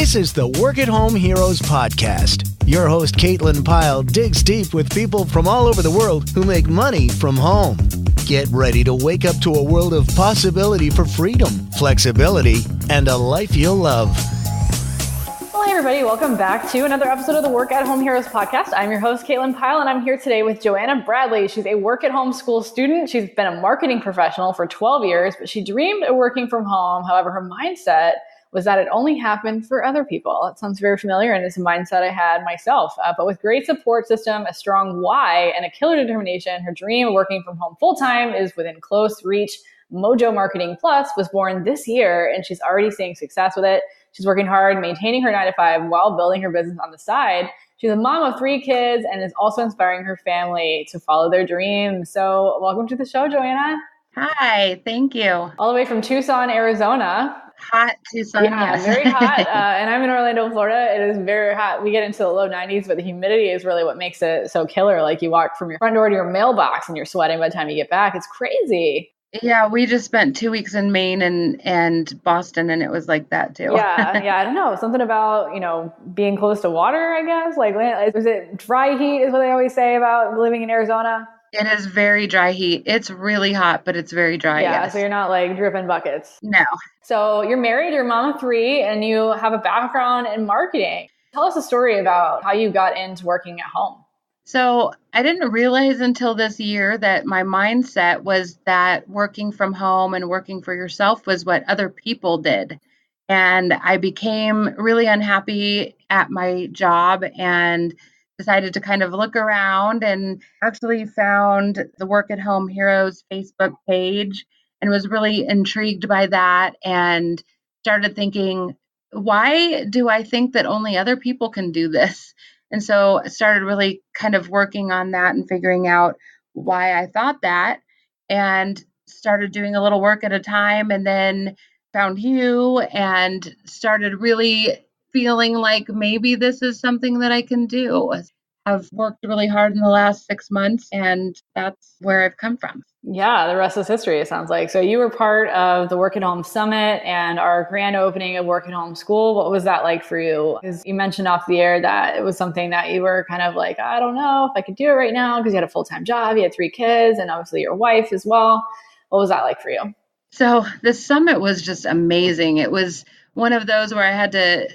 This is the Work at Home Heroes podcast. Your host, Caitlin Pyle, digs deep with people from all over the world who make money from home. Get ready to wake up to a world of possibility for freedom, flexibility, and a life you'll love. Well, hey everybody, welcome back to another episode of the Work at Home Heroes podcast. I'm your host, Caitlin Pyle, and I'm here today with Joanna Bradley. She's a work at home school student. She's been a marketing professional for 12 years, but she dreamed of working from home. However, her mindset was that it only happened for other people. That sounds very familiar, and it's a mindset I had myself. But with great support system, a strong why, and a killer determination, her dream of working from home full-time is within close reach. Mojo Marketing Plus was born this year, and she's already seeing success with it. She's working hard, maintaining her 9-to-5 while building her business on the side. She's a mom of 3 kids and is also inspiring her family to follow their dreams. So welcome to the show, Joanna. Hi, thank you. All the way from Tucson, Arizona. Hot Tucson, yeah, yes. Very hot. And I'm in Orlando, Florida. It is very hot. We get into the low 90s, but the humidity is really what makes it so killer. Like you walk from your front door to your mailbox and you're sweating by the time you get back. It's crazy. Yeah, we just spent 2 weeks in Maine and Boston, and it was like that too. Yeah, I don't know. Something about, being close to water, I guess. Like, is it dry heat is what they always say about living in Arizona? It is very dry heat. It's really hot, but it's very dry. Yeah, yes. So you're not like dripping buckets. No. So you're married, you're a mom of 3, and you have a background in marketing. Tell us a story about how you got into working at home. So I didn't realize until this year that my mindset was that working from home and working for yourself was what other people did. And I became really unhappy at my job and decided to kind of look around and actually found the Work at Home Heroes Facebook page and was really intrigued by that and started thinking, why do I think that only other people can do this? And so I started really kind of working on that and figuring out why I thought that and started doing a little work at a time and then found you and started really feeling like maybe this is something that I can do. I've worked really hard in the last 6 months, and that's where I've come from. Yeah, the rest is history, it sounds like. So you were part of the Work at Home Summit and our grand opening of Work at Home School. What was that like for you? Because you mentioned off the air that it was something that you were kind of like, I don't know if I could do it right now because you had a full-time job, you had 3 kids, and obviously your wife as well. What was that like for you? So the summit was just amazing. It was one of those where I had to,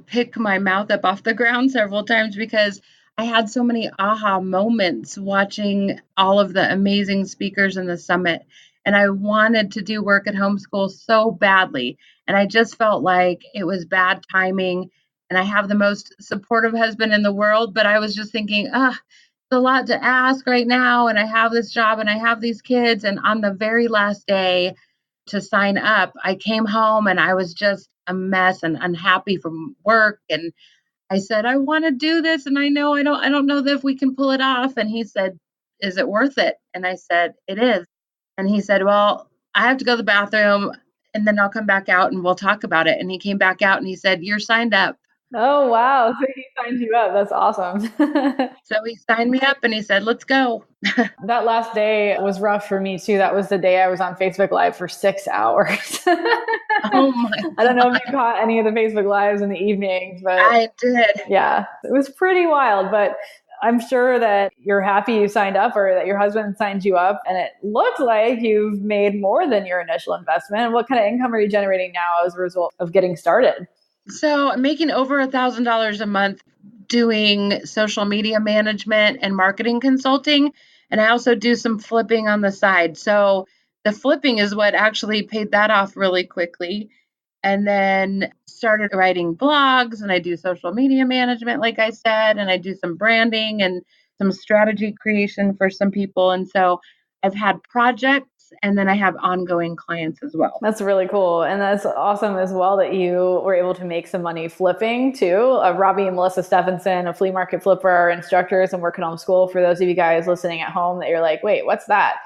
pick my mouth up off the ground several times because I had so many aha moments watching all of the amazing speakers in the summit. And I wanted to do Work at Home School so badly. And I just felt like it was bad timing. And I have the most supportive husband in the world. But I was just thinking, it's a lot to ask right now. And I have this job and I have these kids. And on the very last day to sign up, I came home and I was just a mess and unhappy from work. And I said, I want to do this. And I don't know if we can pull it off. And he said, is it worth it? And I said, it is. And he said, well, I have to go to the bathroom and then I'll come back out and we'll talk about it. And he came back out and he said, you're signed up. Oh, wow. So he signed you up. That's awesome. So he signed me up and he said, let's go. That last day was rough for me too. That was the day I was on Facebook Live for 6 hours. Oh my God. I don't know if you caught any of the Facebook Lives in the evenings, but I did. Yeah, it was pretty wild, but I'm sure that you're happy you signed up or that your husband signed you up. And it looks like you've made more than your initial investment. What kind of income are you generating now as a result of getting started? So I'm making over $1,000 a month doing social media management and marketing consulting. And I also do some flipping on the side. So the flipping is what actually paid that off really quickly. And then started writing blogs and I do social media management, like I said, and I do some branding and some strategy creation for some people. And so I've had projects and then I have ongoing clients as well. That's really cool. And that's awesome as well that you were able to make some money flipping too. Robbie and Melissa Stephenson, a flea market flipper, are instructors and Work at Home School. For those of you guys listening at home that you're like, wait, what's that?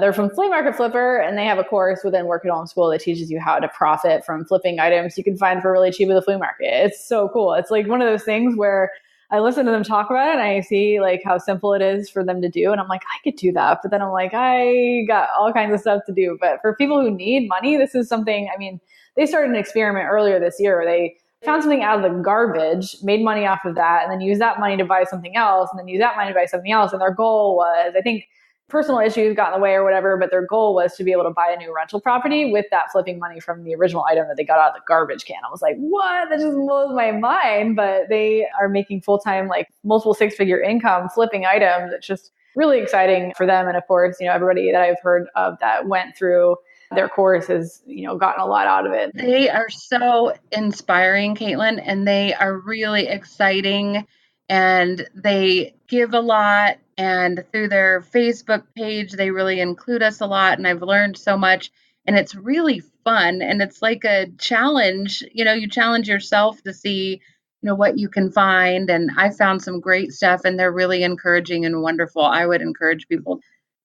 They're from Flea Market Flipper, and they have a course within Work at Home School that teaches you how to profit from flipping items you can find for really cheap at the flea market. It's so cool. It's like one of those things where I listen to them talk about it and I see like how simple it is for them to do. And I'm like, I could do that. But then I'm like, I got all kinds of stuff to do. But for people who need money, this is something, I mean, they started an experiment earlier this year where they found something out of the garbage, made money off of that, and then use that money to buy something else, and then use that money to buy something else. And their goal was, I think personal issues got in the way or whatever, but their goal was to be able to buy a new rental property with that flipping money from the original item that they got out of the garbage can. I was like, what? That just blows my mind. But they are making full-time, like multiple six-figure income flipping items. It's just really exciting for them. And of course, everybody that I've heard of that went through their course has, gotten a lot out of it. They are so inspiring, Caitlin, and they are really exciting, and they give a lot. And through their Facebook page, they really include us a lot. And I've learned so much, and it's really fun. And it's like a challenge. You challenge yourself to see, what you can find. And I found some great stuff, and they're really encouraging and wonderful. I would encourage people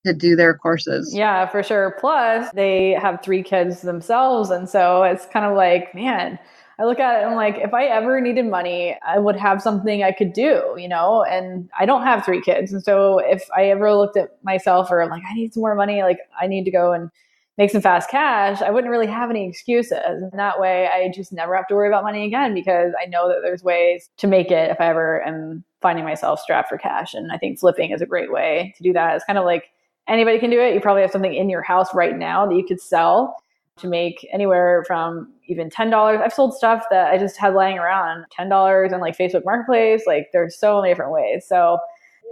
to do their courses. Yeah, for sure. Plus, they have 3 kids themselves. And so it's kind of like, man, I look at it and I'm like, if I ever needed money, I would have something I could do, and I don't have 3 kids. And so if I ever looked at myself or like, I need some more money, like I need to go and make some fast cash, I wouldn't really have any excuses. And that way I just never have to worry about money again, because I know that there's ways to make it if I ever am finding myself strapped for cash. And I think flipping is a great way to do that. It's kind of like anybody can do it. You probably have something in your house right now that you could sell to make anywhere from even $10. I've sold stuff that I just had laying around $10 on like Facebook Marketplace. Like there's so many different ways. So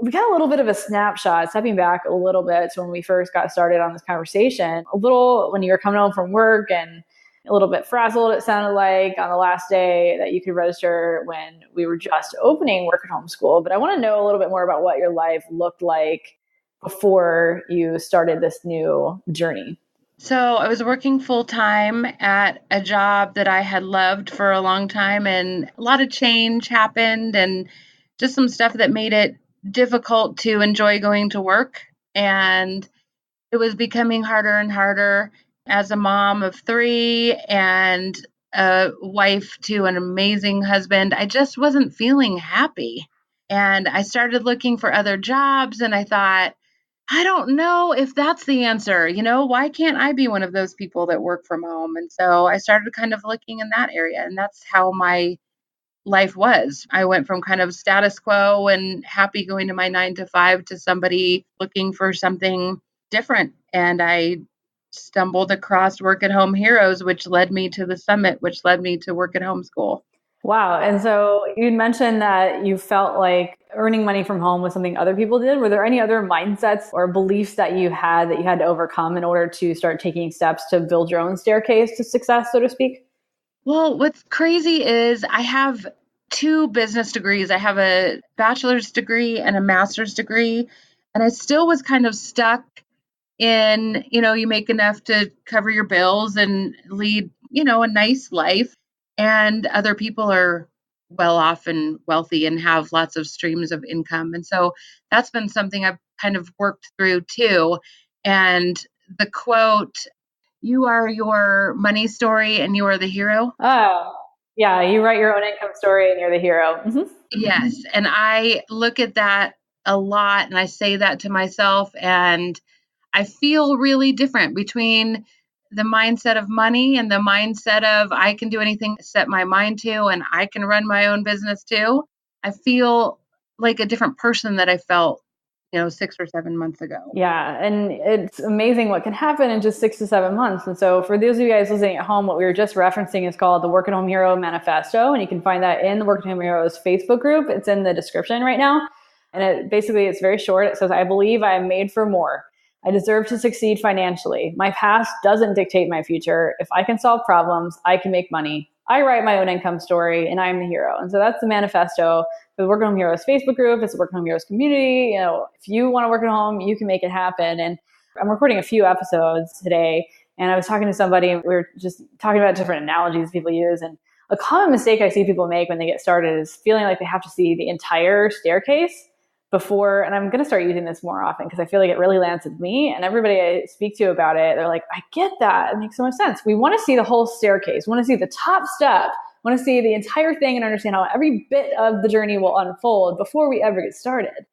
we got a little bit of a snapshot, stepping back a little bit to when we first got started on this conversation, a little when you were coming home from work and a little bit frazzled, it sounded like, on the last day that you could register when we were just opening work at home school. But I want to know a little bit more about what your life looked like before you started this new journey. So I was working full time at a job that I had loved for a long time, and a lot of change happened and just some stuff that made it difficult to enjoy going to work. And it was becoming harder and harder as a mom of 3 and a wife to an amazing husband. I just wasn't feeling happy. And I started looking for other jobs, and I thought, I don't know if that's the answer. Why can't I be one of those people that work from home? And so I started kind of looking in that area, and that's how my life was. I went from kind of status quo and happy going to my 9 to 5 to somebody looking for something different. And I stumbled across Work at Home Heroes, which led me to the summit, which led me to Work at Home School. Wow. And so you mentioned that you felt like earning money from home was something other people did. Were there any other mindsets or beliefs that you had to overcome in order to start taking steps to build your own staircase to success, so to speak? Well, what's crazy is I have 2 business degrees. I have a bachelor's degree and a master's degree, and I still was kind of stuck in, you make enough to cover your bills and lead, a nice life. And other people are well off and wealthy and have lots of streams of income. And so that's been something I've kind of worked through too. And the quote, "You are your money story and you are the hero." Oh, yeah. You write your own income story and you're the hero. Mm-hmm. Yes. And I look at that a lot, and I say that to myself, and I feel really different between the mindset of money and the mindset of I can do anything I set my mind to, and I can run my own business too. I feel like a different person that I felt, 6 or 7 months ago. Yeah. And it's amazing what can happen in just 6 to 7 months. And so for those of you guys listening at home, what we were just referencing is called the Work at Home Hero Manifesto. And you can find that in the Work at Home Heroes Facebook group. It's in the description right now. And it's very short. It says, "I believe I am made for more. I deserve to succeed financially. My past doesn't dictate my future. If I can solve problems, I can make money. I write my own income story, and I'm the hero." And so that's the manifesto for the Work at Home Heroes Facebook group. It's the Work at Home Heroes community. If you want to work at home, you can make it happen. And I'm recording a few episodes today, and I was talking to somebody. We were just talking about different analogies people use. And a common mistake I see people make when they get started is feeling like they have to see the entire staircase before, and I'm going to start using this more often because I feel like it really lands with me, and everybody I speak to about it, they're like, I get that. It makes so much sense. We want to see the whole staircase. We want to see the top step. We want to see the entire thing and understand how every bit of the journey will unfold before we ever get started.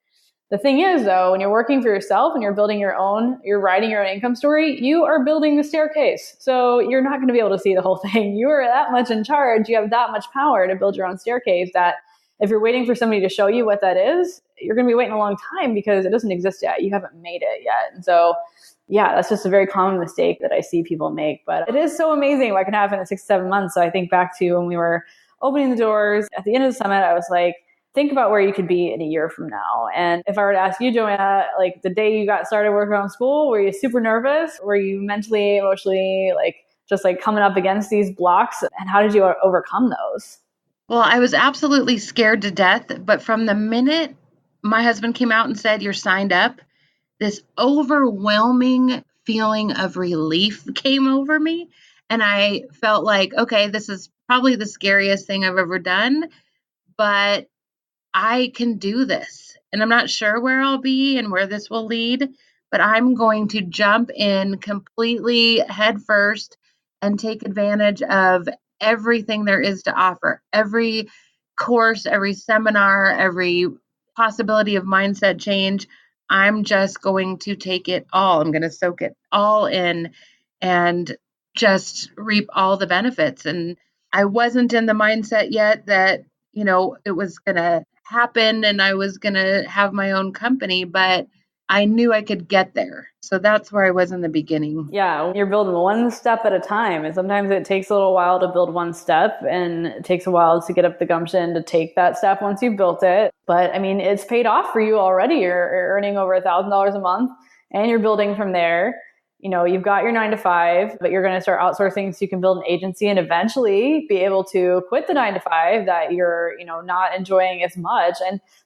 The thing is, though, when you're working for yourself and you're writing your own income story, you are building the staircase. So you're not going to be able to see the whole thing. You are that much in charge. You have that much power to build your own staircase that if you're waiting for somebody to show you what that is, you're going to be waiting a long time because it doesn't exist yet. You haven't made it yet. And so, yeah, that's just a very common mistake that I see people make. But it is so amazing what can happen in 6 to 7 months. So I think back to when we were opening the doors at the end of the summit, I was like, think about where you could be in a year from now. And if I were to ask you, Joanna, like the day you got started working on school, were you super nervous? Were you mentally, emotionally, just coming up against these blocks? And how did you overcome those? Well, I was absolutely scared to death. But from the minute my husband came out and said, you're signed up, this overwhelming feeling of relief came over me. And I felt like, okay, this is probably the scariest thing I've ever done, but I can do this. And I'm not sure where I'll be and where this will lead, but I'm going to jump in completely head first and take advantage of everything there is to offer. Every course, every seminar, every possibility of mindset change. I'm just going to take it all. I'm going to soak it all in and just reap all the benefits. And I wasn't in the mindset yet that, it was going to happen and I was going to have my own company, but I knew I could get there. So that's where I was in the beginning. Yeah, you're building one step at a time. And sometimes it takes a little while to build one step, and it takes a while to get up the gumption to take that step once you've built it. But I mean, it's paid off for you already. You're earning over $1,000 a month and you're building from there. You've got your 9 to 5, but you're going to start outsourcing so you can build an agency and eventually be able to quit the 9 to 5 that you're, not enjoying as much.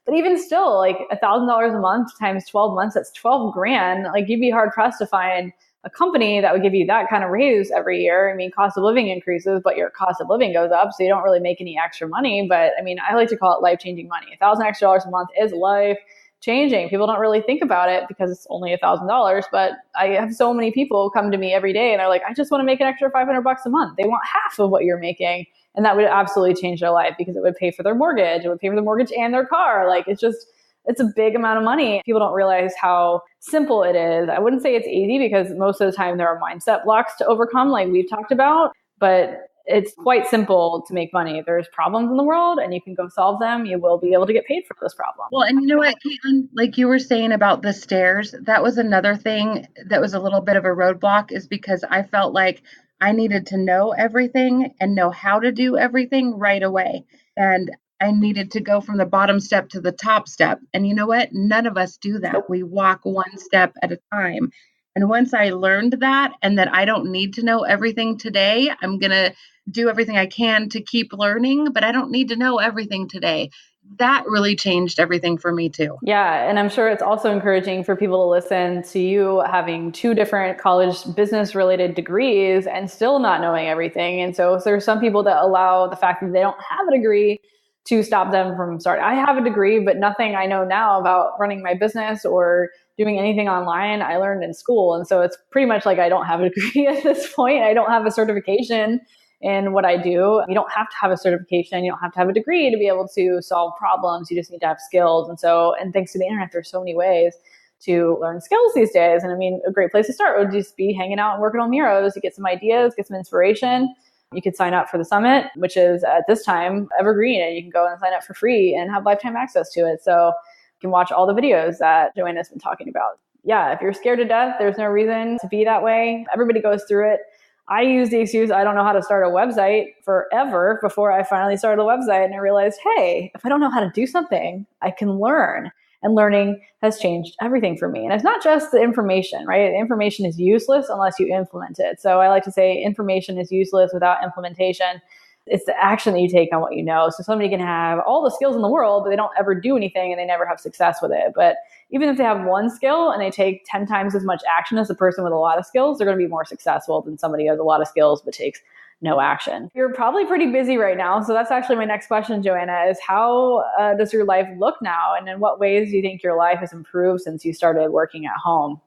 But even still, like $1,000 a month times 12 months, that's 12 grand. Like you'd be hard pressed to find a company that would give you that kind of raise every year. I mean, cost of living increases, but your cost of living goes up. So you don't really make any extra money. But I mean, I like to call it life-changing money. $1,000 extra a month is life changing. People don't really think about it because it's only $1,000, but I have so many people come to me every day and they're like, I just want to make an extra $500 a month. They want half of what you're making. And that would absolutely change their life because it would pay for their mortgage. It would pay for the mortgage and their car. It's a big amount of money. People don't realize how simple it is. I wouldn't say it's easy because most of the time there are mindset blocks to overcome, like we've talked about, but it's quite simple to make money. If there's problems in the world and you can go solve them, you will be able to get paid for those problems. Well, and you know what, Caitlin, like you were saying about the stairs, that was another thing that was a little bit of a roadblock, is because I felt like I needed to know everything and know how to do everything right away. And I needed to go from the bottom step to the top step. And you know what? None of us do that. We walk one step at a time. And once I learned that and that I don't need to know everything today, I'm going to do everything I can to keep learning, but I don't need to know everything today. That really changed everything for me too. Yeah. And I'm sure it's also encouraging for people to listen to you having 2 different college business related degrees and still not knowing everything. And so there's some people that allow the fact that they don't have a degree to stop them from starting. I have a degree, but nothing I know now about running my business or doing anything online I learned in school. And so it's pretty much like I don't have a degree at this point. I don't have a certification in what I do. You don't have to have a certification. You don't have to have a degree to be able to solve problems. You just need to have skills. And thanks to the internet, there's so many ways to learn skills these days. And I mean, a great place to start would just be hanging out and working on Heroes to get some ideas, get some inspiration. You could sign up for the summit, which is at this time evergreen, and you can go and sign up for free and have lifetime access to it. So you can watch all the videos that Joanna's been talking about. Yeah, if you're scared to death, there's no reason to be that way. Everybody goes through it. I use the excuse, I don't know how to start a website forever before I finally started a website. And I realized, hey, if I don't know how to do something, I can learn. And learning has changed everything for me. And it's not just the information, right? The information is useless unless you implement it. So I like to say information is useless without implementation. It's the action that you take on what you know. So somebody can have all the skills in the world, but they don't ever do anything and they never have success with it. But even if they have one skill and they take 10 times as much action as the person with a lot of skills, they're going to be more successful than somebody who has a lot of skills but takes no action. You're probably pretty busy right now. So that's actually my next question, Joanna, is how does your life look now? And in what ways do you think your life has improved since you started working at home?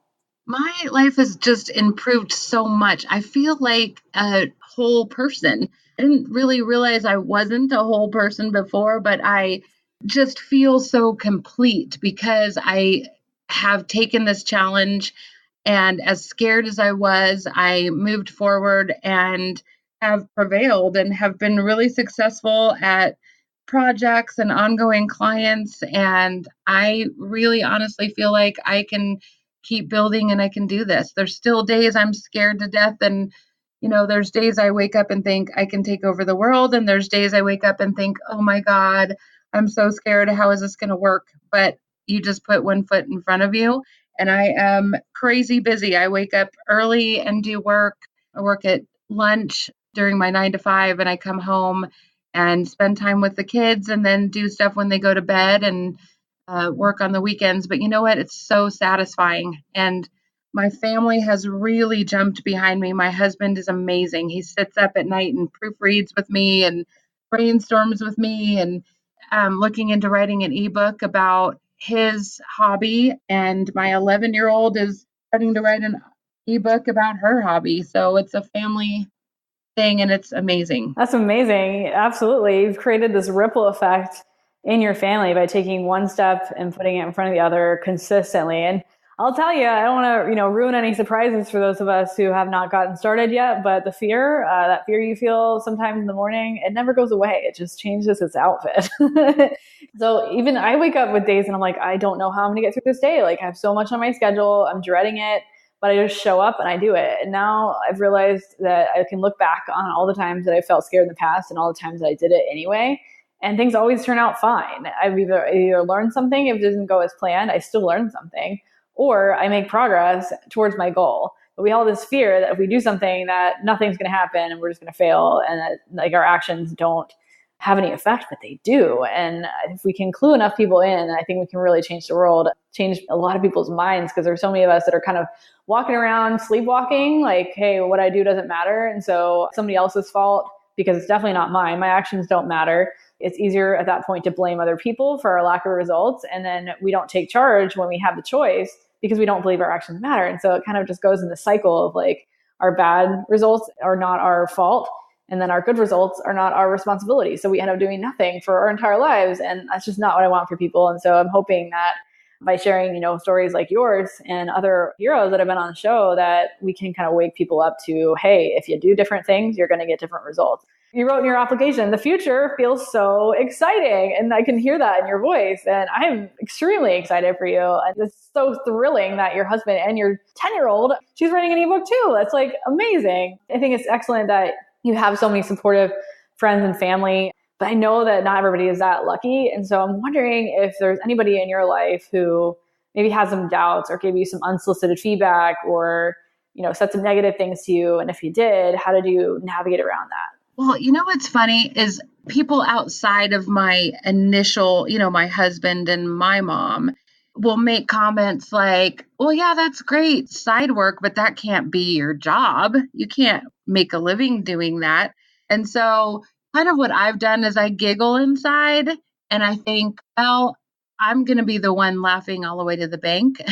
My life has just improved so much. I feel like a whole person. I didn't really realize I wasn't a whole person before, but I just feel so complete because I have taken this challenge, and as scared as I was, I moved forward and have prevailed and have been really successful at projects and ongoing clients. And I really honestly feel like I can keep building and I can do this. There's still days I'm scared to death. And, there's days I wake up and think I can take over the world. And there's days I wake up and think, oh my God, I'm so scared. How is this going to work? But you just put one foot in front of you. And I am crazy busy. I wake up early and do work. I work at lunch during my 9 to 5, and I come home and spend time with the kids and then do stuff when they go to bed and work on the weekends. But you know what? It's so satisfying. And my family has really jumped behind me. My husband is amazing. He sits up at night and proofreads with me and brainstorms with me, and looking into writing an ebook about his hobby. And my 11-year-old is starting to write an ebook about her hobby. So it's a family thing, and it's amazing. That's amazing. Absolutely. You've created this ripple effect in your family by taking one step and putting it in front of the other consistently. And I'll tell you, I don't want to, ruin any surprises for those of us who have not gotten started yet, but the fear, that fear you feel sometimes in the morning, it never goes away. It just changes its outfit. So even I wake up with days and I'm like, I don't know how I'm going to get through this day. Like I have so much on my schedule. I'm dreading it, but I just show up and I do it. And now I've realized that I can look back on all the times that I felt scared in the past and all the times that I did it anyway. And things always turn out fine. I've either learned something. If it doesn't go as planned, I still learn something, or I make progress towards my goal. But we all have this fear that if we do something that nothing's going to happen and we're just going to fail, and that like our actions don't have any effect, but they do. And if we can clue enough people in, I think we can really change the world, change a lot of people's minds, because there's so many of us that are kind of walking around sleepwalking, like, hey, what I do doesn't matter. And so somebody else's fault, because it's definitely not mine. My actions don't matter. It's easier at that point to blame other people for our lack of results. And then we don't take charge when we have the choice because we don't believe our actions matter. And so it kind of just goes in the cycle of like our bad results are not our fault, and then our good results are not our responsibility. So we end up doing nothing for our entire lives. And that's just not what I want for people. And so I'm hoping that by sharing, stories like yours and other heroes that have been on the show, that we can kind of wake people up to, hey, if you do different things, you're going to get different results. You wrote in your application, the future feels so exciting. And I can hear that in your voice. And I'm extremely excited for you. And it's so thrilling that your husband and your 10-year-old, she's writing an ebook too. That's like amazing. I think it's excellent that you have so many supportive friends and family. But I know that not everybody is that lucky. And so I'm wondering if there's anybody in your life who maybe has some doubts or gave you some unsolicited feedback or, said some negative things to you. And if you did, how did you navigate around that? Well, what's funny is people outside of my initial, my husband and my mom will make comments like, well, yeah, that's great side work, but that can't be your job. You can't make a living doing that. And so kind of what I've done is I giggle inside and I think, well, I'm going to be the one laughing all the way to the bank.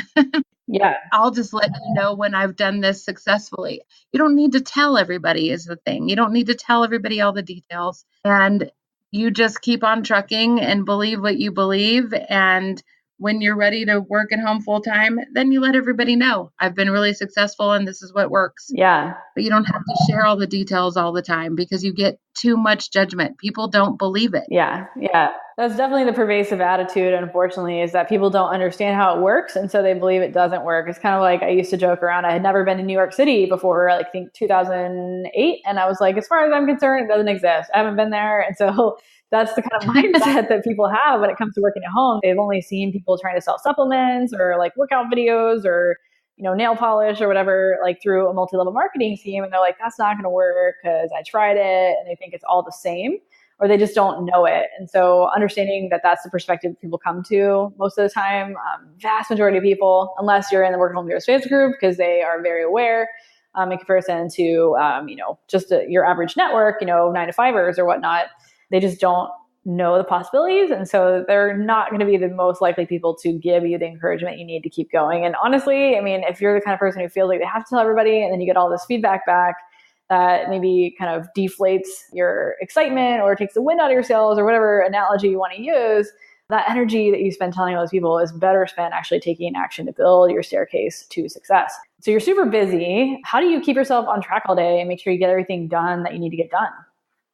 Yeah. I'll just let you know when I've done this successfully. You don't need to tell everybody is the thing. You don't need to tell everybody all the details. And you just keep on trucking and believe what you believe. And when you're ready to work at home full time, then you let everybody know I've been really successful and this is what works. Yeah. But you don't have to share all the details all the time because you get too much judgment. People don't believe it. Yeah. Yeah. That's definitely the pervasive attitude, unfortunately, is that people don't understand how it works. And so they believe it doesn't work. It's kind of like I used to joke around. I had never been to New York City before, I think 2008. And I was like, as far as I'm concerned, it doesn't exist. I haven't been there. And so that's the kind of mindset that people have when it comes to working at home. They've only seen people trying to sell supplements or like workout videos or, nail polish or whatever, like through a multi-level marketing scheme. And they're like, that's not going to work because I tried it. And they think it's all the same, or they just don't know it. And so understanding that that's the perspective people come to most of the time, vast majority of people, unless you're in the Work at Home Heroes Facebook group, because they are very aware in comparison to, just your average network, 9-to-5ers or whatnot, they just don't know the possibilities. And so they're not going to be the most likely people to give you the encouragement you need to keep going. And honestly, if you're the kind of person who feels like they have to tell everybody and then you get all this feedback back, that maybe kind of deflates your excitement or takes the wind out of your sails or whatever analogy you want to use, that energy that you spend telling those people is better spent actually taking action to build your staircase to success. So you're super busy. How do you keep yourself on track all day and make sure you get everything done that you need to get done?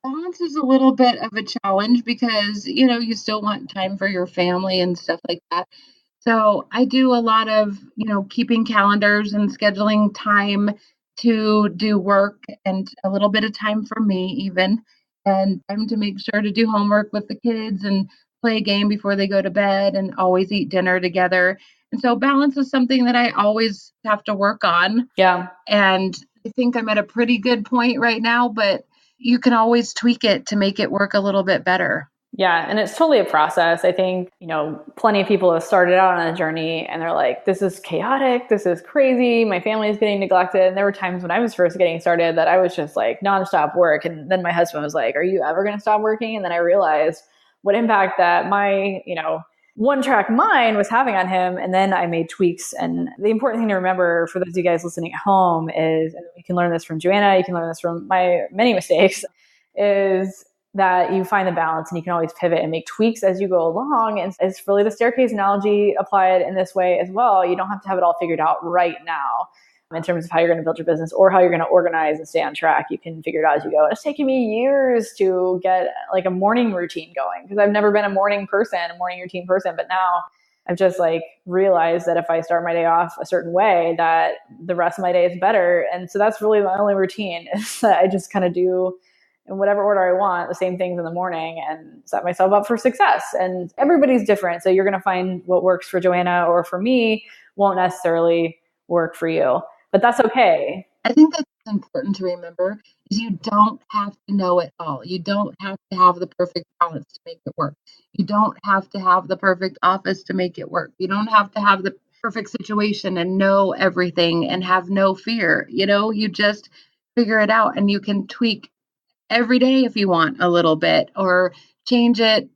Balance is a little bit of a challenge because, you still want time for your family and stuff like that. So I do a lot of, keeping calendars and scheduling time to do work and a little bit of time for me even, and time to make sure to do homework with the kids and play a game before they go to bed and always eat dinner together. And so balance is something that I always have to work on. Yeah. And I think I'm at a pretty good point right now, but you can always tweak it to make it work a little bit better. Yeah. And it's totally a process. I think, plenty of people have started out on a journey and they're like, this is chaotic. This is crazy. My family is getting neglected. And there were times when I was first getting started that I was just like nonstop work. And then my husband was like, are you ever going to stop working? And then I realized what impact that my, one track mind was having on him. And then I made tweaks. And the important thing to remember for those of you guys listening at home is, and you can learn this from Joanna, you can learn this from my many mistakes, is that you find the balance and you can always pivot and make tweaks as you go along. And it's really the staircase analogy applied in this way as well. You don't have to have it all figured out right now in terms of how you're going to build your business or how you're going to organize and stay on track. You can figure it out as you go. And it's taken me years to get like a morning routine going because I've never been a morning routine person. But now I've just realized that if I start my day off a certain way, that the rest of my day is better. And so that's really my only routine is that I just kind of do in whatever order I want, the same things in the morning and set myself up for success. And everybody's different. So you're going to find what works for Joanna or for me won't necessarily work for you, but that's okay. I think that's important to remember is you don't have to know it all. You don't have to have the perfect balance to make it work. You don't have to have the perfect office to make it work. You don't have to have the perfect situation and know everything and have no fear. You just figure it out and you can tweak every day if you want a little bit or change it,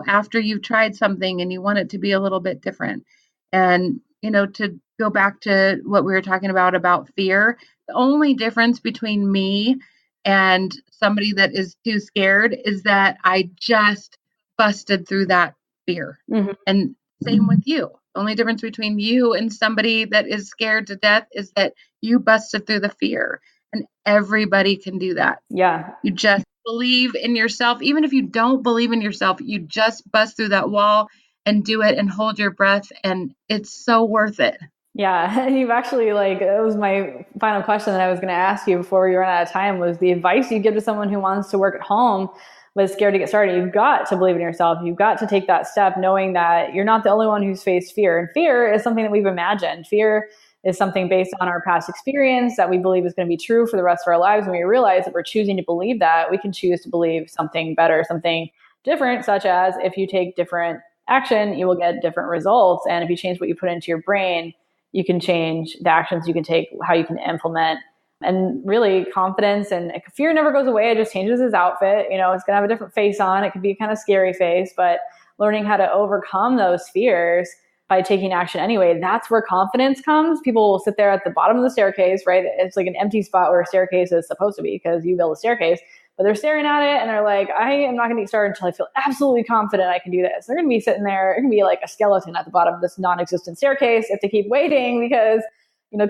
after you've tried something and you want it to be a little bit different. And, to go back to what we were talking about fear, the only difference between me and somebody that is too scared is that I just busted through that fear. Mm-hmm. And same with you. The only difference between you and somebody that is scared to death is that you busted through the fear. And everybody can do that. Yeah. You just believe in yourself. Even if you don't believe in yourself, you just bust through that wall and do it and hold your breath. And it's so worth it. Yeah. And you've actually it was my final question that I was going to ask you before we run out of time was the advice you give to someone who wants to work at home but is scared to get started. You've got to believe in yourself. You've got to take that step knowing that you're not the only one who's faced fear. And fear is something that we've imagined. Fear is something based on our past experience that we believe is going to be true for the rest of our lives. When we realize that we're choosing to believe that, we can choose to believe something better, something different, such as if you take different action, you will get different results. And if you change what you put into your brain, you can change the actions you can take, how you can implement. And really confidence and fear never goes away. It just changes its outfit. It's going to have a different face on. It could be a kind of scary face, but learning how to overcome those fears by taking action anyway, that's where confidence comes. People will sit there at the bottom of the staircase, right? It's like an empty spot where a staircase is supposed to be because you build a staircase, but they're staring at it and they're like, I am not going to get started until I feel absolutely confident I can do this. They're going to be sitting there. It can be like a skeleton at the bottom of this non-existent staircase if they keep waiting because,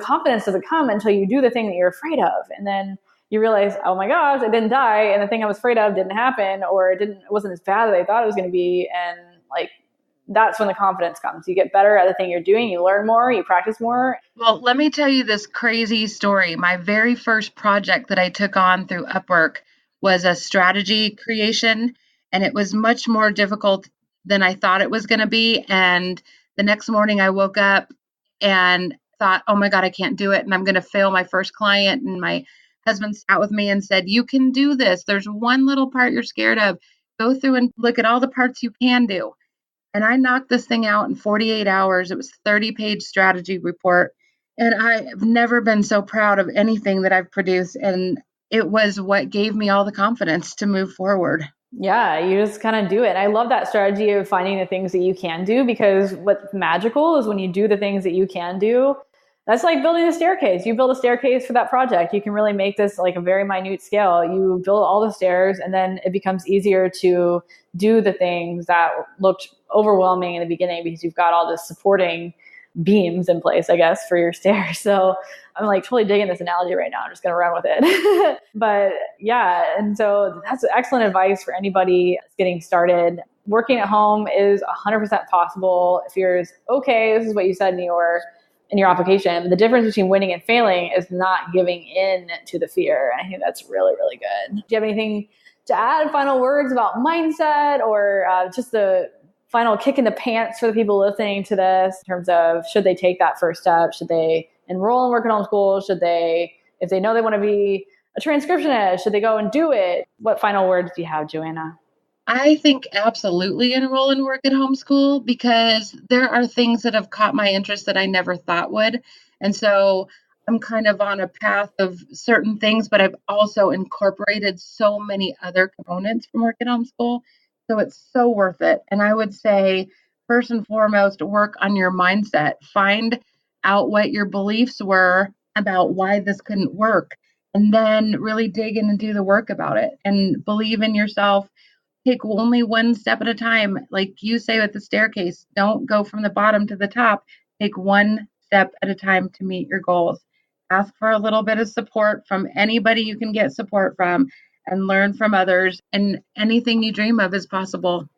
confidence doesn't come until you do the thing that you're afraid of. And then you realize, oh my gosh, I didn't die. And the thing I was afraid of didn't happen, or it wasn't as bad as I thought it was going to be. And that's when the confidence comes. You get better at the thing you're doing. You learn more, you practice more. Well, let me tell you this crazy story. My very first project that I took on through Upwork was a strategy creation, and it was much more difficult than I thought it was going to be. And the next morning I woke up and thought, oh my God, I can't do it. And I'm going to fail my first client. And my husband sat with me and said, you can do this. There's one little part you're scared of. Go through and look at all the parts you can do. And I knocked this thing out in 48 hours. It was a 30-page strategy report. And I've never been so proud of anything that I've produced. And it was what gave me all the confidence to move forward. Yeah, you just kind of do it. I love that strategy of finding the things that you can do, because what's magical is when you do the things that you can do That's like building a staircase. You build a staircase for that project. You can really make this like a very minute scale. You build all the stairs, and then it becomes easier to do the things that looked overwhelming in the beginning because you've got all this supporting beams in place, I guess, for your stairs. So I'm like totally digging this analogy right now. I'm just going to run with it. But yeah, and so that's excellent advice for anybody that's getting started. Working at home is 100% possible. Fear is okay. This is what you said in your application. The difference between winning and failing is not giving in to the fear. And I think that's really, really good. Do you have anything to add? Final words about mindset, or just the final kick in the pants for the people listening to this in terms of, should they take that first step? Should they enroll in work at home school? Should they, if they know they want to be a transcriptionist, should they go and do it? What final words do you have, Joanna? I think absolutely enroll in work at home school, because there are things that have caught my interest that I never thought would. And so I'm kind of on a path of certain things, but I've also incorporated so many other components from work at home school. So it's so worth it. And I would say, first and foremost, work on your mindset. Find out what your beliefs were about why this couldn't work, and then really dig in and do the work about it and believe in yourself. Take only one step at a time. Like you say with the staircase, don't go from the bottom to the top. Take one step at a time to meet your goals. Ask for a little bit of support from anybody you can get support from, and learn from others. And anything you dream of is possible.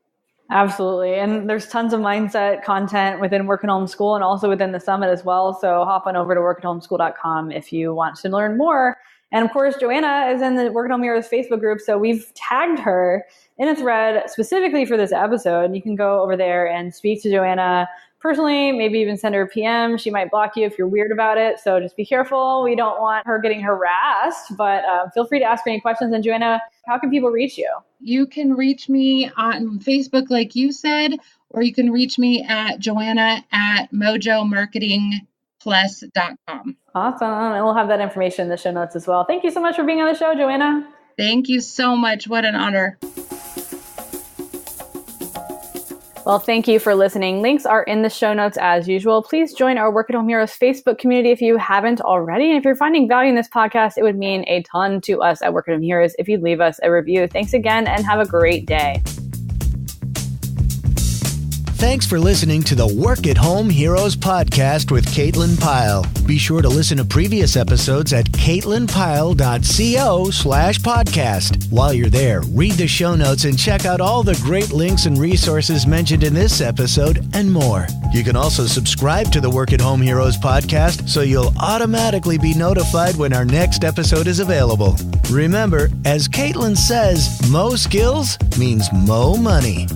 Absolutely. And there's tons of mindset content within Work at Home School and also within the summit as well. So hop on over to workathomeschool.com if you want to learn more. And of course, Joanna is in the Work at Home Heroes Facebook group. So we've tagged her in a thread specifically for this episode. And you can go over there and speak to Joanna personally, maybe even send her a PM. She might block you if you're weird about it. So just be careful. We don't want her getting harassed, but feel free to ask her any questions. And Joanna, how can people reach you? You can reach me on Facebook, like you said, or you can reach me at Joanna at mojomarketingplus.com. Awesome. And we'll have that information in the show notes as well. Thank you so much for being on the show, Joanna. Thank you so much. What an honor. Well, thank you for listening. Links are in the show notes as usual. Please join our Work at Home Heroes Facebook community if you haven't already. And if you're finding value in this podcast, it would mean a ton to us at Work at Home Heroes if you'd leave us a review. Thanks again and have a great day. Thanks for listening to the Work at Home Heroes podcast with Caitlin Pyle. Be sure to listen to previous episodes at caitlinpyle.co/podcast. While you're there, read the show notes and check out all the great links and resources mentioned in this episode and more. You can also subscribe to the Work at Home Heroes podcast so you'll automatically be notified when our next episode is available. Remember, as Caitlin says, mo skills means mo money.